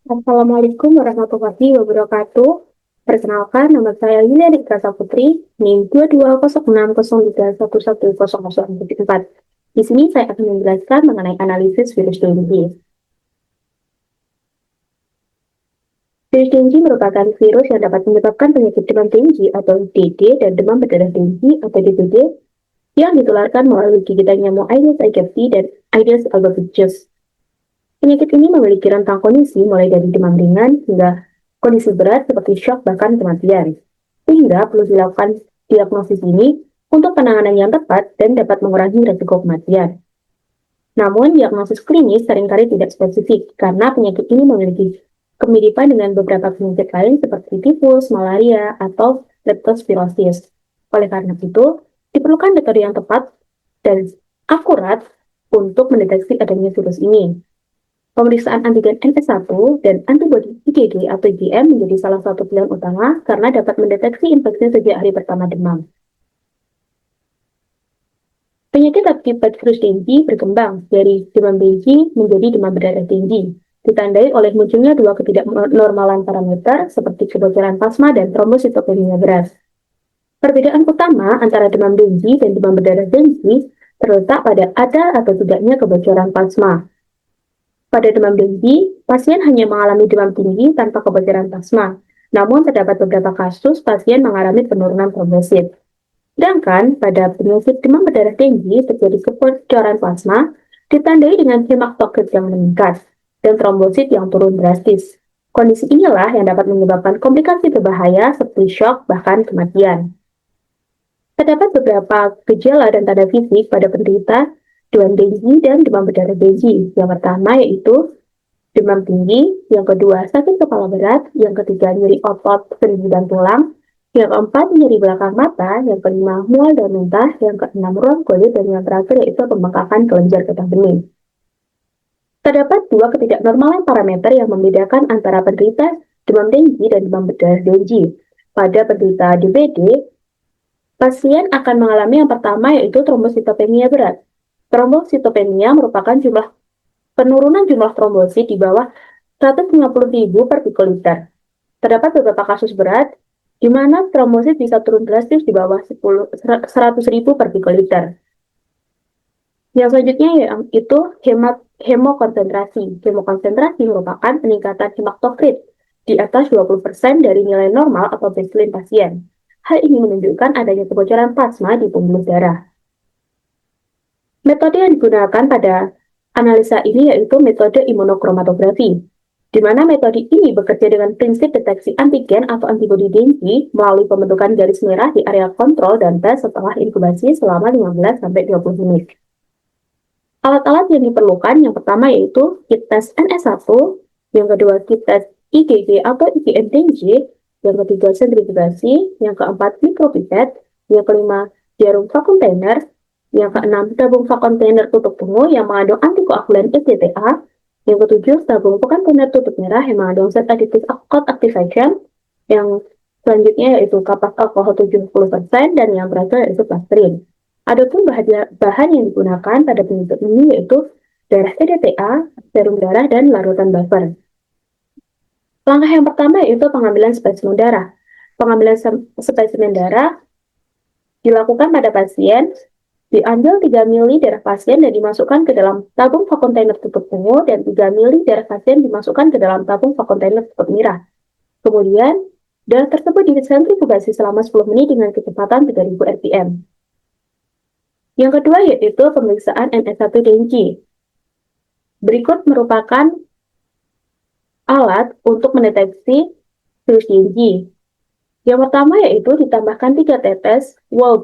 Assalamualaikum warahmatullahi wabarakatuh. Perkenalkan, nama saya Yulia Rika Putri, NIM 220603111004. Di sini saya akan menjelaskan mengenai analisis virus dengue. Virus dengue merupakan virus yang dapat menyebabkan penyakit demam tinggi atau DD dan demam berdarah tinggi atau DBD yang ditularkan melalui gigitan nyamuk Aedes aegypti dan Aedes albopictus. Penyakit ini memiliki rentang kondisi mulai dari demam ringan hingga kondisi berat seperti shock bahkan kematian. Sehingga perlu dilakukan diagnosis ini untuk penanganan yang tepat dan dapat mengurangi risiko kematian. Namun, diagnosis klinis seringkali tidak spesifik karena penyakit ini memiliki kemiripan dengan beberapa penyakit lain seperti tifus, malaria, atau leptospirosis. Oleh karena itu, diperlukan metode yang tepat dan akurat untuk mendeteksi adanya virus ini. Pemeriksaan antigen NS1 dan antibodi IgG atau IgM menjadi salah satu pilihan utama karena dapat mendeteksi infeksi sejak hari pertama demam. Penyakit akibat virus dengue berkembang dari demam dengue menjadi demam berdarah tinggi, ditandai oleh munculnya dua ketidaknormalan parameter seperti kebocoran plasma dan trombositopenia berat. Perbedaan utama antara demam dengue dan demam berdarah dengue terletak pada ada atau tidaknya kebocoran plasma. Pada demam dengue, pasien hanya mengalami demam tinggi tanpa kebocoran plasma. Namun terdapat beberapa kasus pasien mengalami penurunan trombosit. Sedangkan pada penyakit demam berdarah tinggi terjadi kebocoran plasma ditandai dengan hematokrit yang meningkat dan trombosit yang turun drastis. Kondisi inilah yang dapat menyebabkan komplikasi berbahaya seperti shock bahkan kematian. Terdapat beberapa gejala dan tanda fisik pada penderita demam dengue dan demam berdarah dengue. Yang pertama yaitu demam tinggi, yang kedua sakit kepala berat, yang ketiga nyeri otot, sendi dan tulang, yang keempat nyeri belakang mata, yang kelima mual dan muntah, yang keenam ruam kulit, dan yang terakhir yaitu pembengkakan kelenjar getah bening. Terdapat dua ketidaknormalan parameter yang membedakan antara penderita demam tinggi dan demam berdarah dengue. Pada penderita DBD, pasien akan mengalami yang pertama yaitu trombositopenia berat. Trombositopenia merupakan penurunan jumlah trombosit di bawah 150.000 per pikoliter. Terdapat beberapa kasus berat di mana trombosit bisa turun drastis di bawah 100.000 per pikoliter. Yang selanjutnya yaitu hemokonsentrasi. Hemokonsentrasi merupakan peningkatan hematokrit di atas 20% dari nilai normal atau baseline pasien. Hal ini menunjukkan adanya kebocoran plasma di pembuluh darah. Metode yang digunakan pada analisa ini yaitu metode imunokromatografi, di mana metode ini bekerja dengan prinsip deteksi antigen atau antibodi dengue melalui pembentukan garis merah di area kontrol dan tes setelah inkubasi selama 15-20 menit. Alat-alat yang diperlukan yang pertama yaitu kit tes NS1, yang kedua kit tes IgG atau IgM dengue, yang ketiga sentrifugasi, yang keempat mikropipet, yang kelima jarum vakum container, yang keenam tabung vakum container tutup tungu yang mengandung antikoagulan ECTA, yang ketujuh tabung vakum container tutup merah yang mengandung zat aditif coat activation, yang selanjutnya yaitu kapas alkohol 70% dan yang terakhir yaitu plastrin. Adapun bahan yang digunakan pada penelitian ini yaitu darah EDTA, serum darah, dan larutan buffer. Langkah yang pertama yaitu pengambilan spesimen darah. Pengambilan spesimen darah dilakukan pada pasien, diambil 3 ml darah pasien dan dimasukkan ke dalam tabung vakum container tutup ungu dan 3 ml darah pasien dimasukkan ke dalam tabung vakum container tutup merah. Kemudian, darah tersebut disentrifugasi selama 10 menit dengan kecepatan 3000 rpm. Yang kedua yaitu pemeriksaan NS1 dengue. Berikut merupakan alat untuk mendeteksi virus dengue. Yang pertama yaitu ditambahkan 3 tetes whole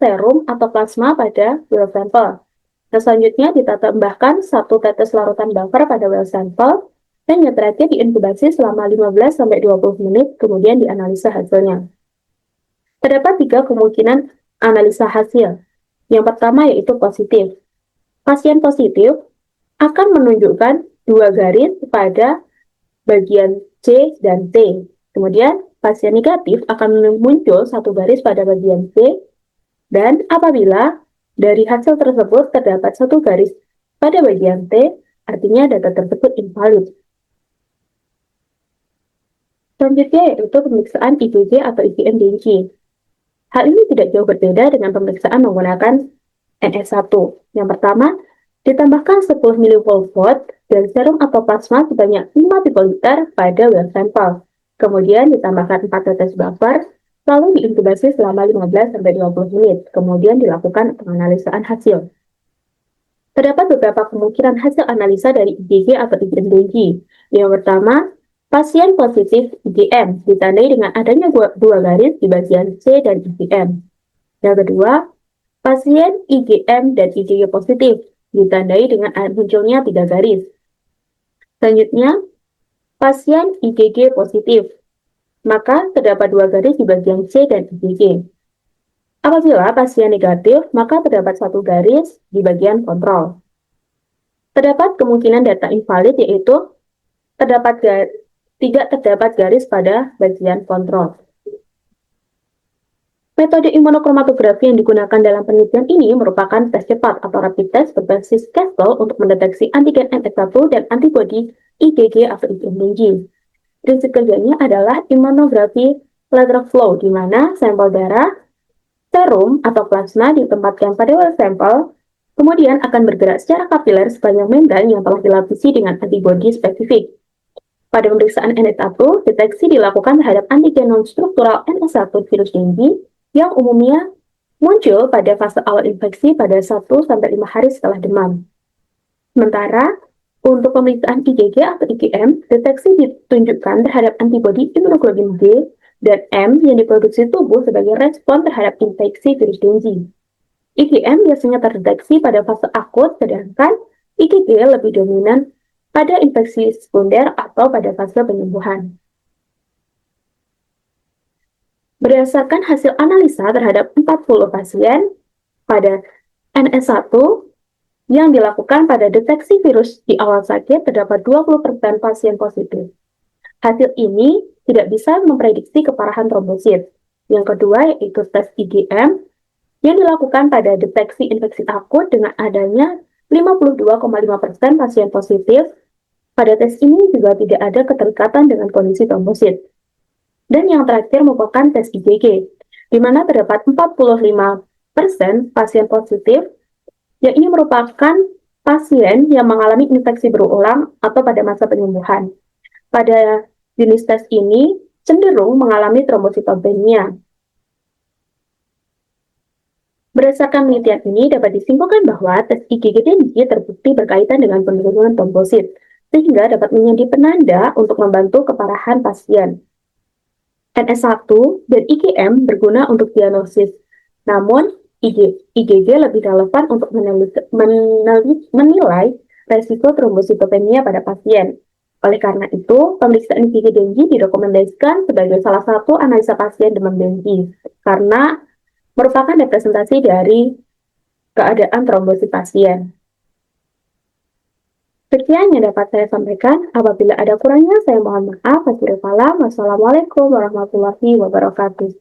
serum atau plasma pada well sample. Dan selanjutnya ditambahkan 1 tetes larutan buffer pada well sample dan yang terakhir diinkubasi selama 15-20 menit kemudian dianalisa hasilnya. Terdapat 3 kemungkinan analisa hasil. Yang pertama yaitu positif. Pasien positif akan menunjukkan 2 garis pada bagian C dan T. Kemudian pasien negatif akan muncul 1 garis pada bagian C, dan apabila dari hasil tersebut terdapat 1 garis pada bagian T, artinya data tersebut invalid. Selanjutnya yaitu pemeriksaan IgG atau IgM Dengue. Hal ini tidak jauh berbeda dengan pemeriksaan menggunakan NS1. Yang pertama, ditambahkan 10 mV dan serum atau plasma sebanyak 5 pikoliter pada well sampel. Kemudian ditambahkan 4 tetes buffer, lalu diinkubasi selama 15-20 menit. Kemudian dilakukan penganalisaan hasil. Terdapat beberapa kemungkinan hasil analisa dari IgG atau IgM Dengue. Yang pertama, pasien positif IgM ditandai dengan adanya dua garis di bagian C dan IgM. Yang kedua, pasien IgM dan IgG positif ditandai dengan munculnya 3 garis. Selanjutnya, pasien IgG positif, maka terdapat 2 garis di bagian C dan IgG. Apabila pasien negatif, maka terdapat 1 garis di bagian kontrol. Terdapat kemungkinan data invalid yaitu tidak terdapat garis pada bagian kontrol. Metode imunokromatografi yang digunakan dalam penelitian ini merupakan tes cepat atau rapid test berbasis Castle untuk mendeteksi antigen NS1 dan antibodi IgG atau IgM Dengue. Prinsip kerjanya adalah imunografi lateral flow, di mana sampel darah, serum atau plasma ditempatkan pada well sampel, kemudian akan bergerak secara kapiler sepanjang membran yang telah dilapisi dengan antibodi spesifik. Pada pemeriksaan NS1, deteksi dilakukan terhadap antigen non-struktural NS1 virus dengue yang umumnya muncul pada fase awal infeksi pada 1-5 hari setelah demam. Sementara, untuk pemeriksaan IgG atau IgM, deteksi ditunjukkan terhadap antibodi imunoglobulin G dan M yang diproduksi tubuh sebagai respon terhadap infeksi virus dengue. IgM biasanya terdeteksi pada fase akut, sedangkan IgG lebih dominan pada infeksi sekunder atau pada fase penyembuhan. Berdasarkan hasil analisa terhadap 40 pasien pada NS1 yang dilakukan pada deteksi virus di awal sakit, terdapat 20% pasien positif. Hasil ini tidak bisa memprediksi keparahan trombosit. Yang kedua yaitu tes IgM yang dilakukan pada deteksi infeksi akut dengan adanya 52,5% pasien positif. Pada tes ini juga tidak ada keterikatan dengan kondisi trombosit. Dan yang terakhir merupakan tes IgG, di mana terdapat 45% pasien positif, yang ini merupakan pasien yang mengalami infeksi berulang atau pada masa penyembuhan. Pada jenis tes ini cenderung mengalami trombositopenia. Berdasarkan penelitian ini dapat disimpulkan bahwa tes IgG dengue terbukti berkaitan dengan penurunan trombosit, sehingga dapat menjadi penanda untuk membantu keparahan pasien. NS1 dan IgM berguna untuk diagnosis, namun IgG lebih relevan untuk menilai resiko trombositopenia pada pasien. Oleh karena itu, pemeriksaan IgG dengue direkomendasikan sebagai salah satu analisa pasien demam dengue, karena merupakan representasi dari keadaan trombosit pasien. Sekian yang dapat saya sampaikan. Apabila ada kurangnya, saya mohon maaf. Wassalamualaikum warahmatullahi wabarakatuh.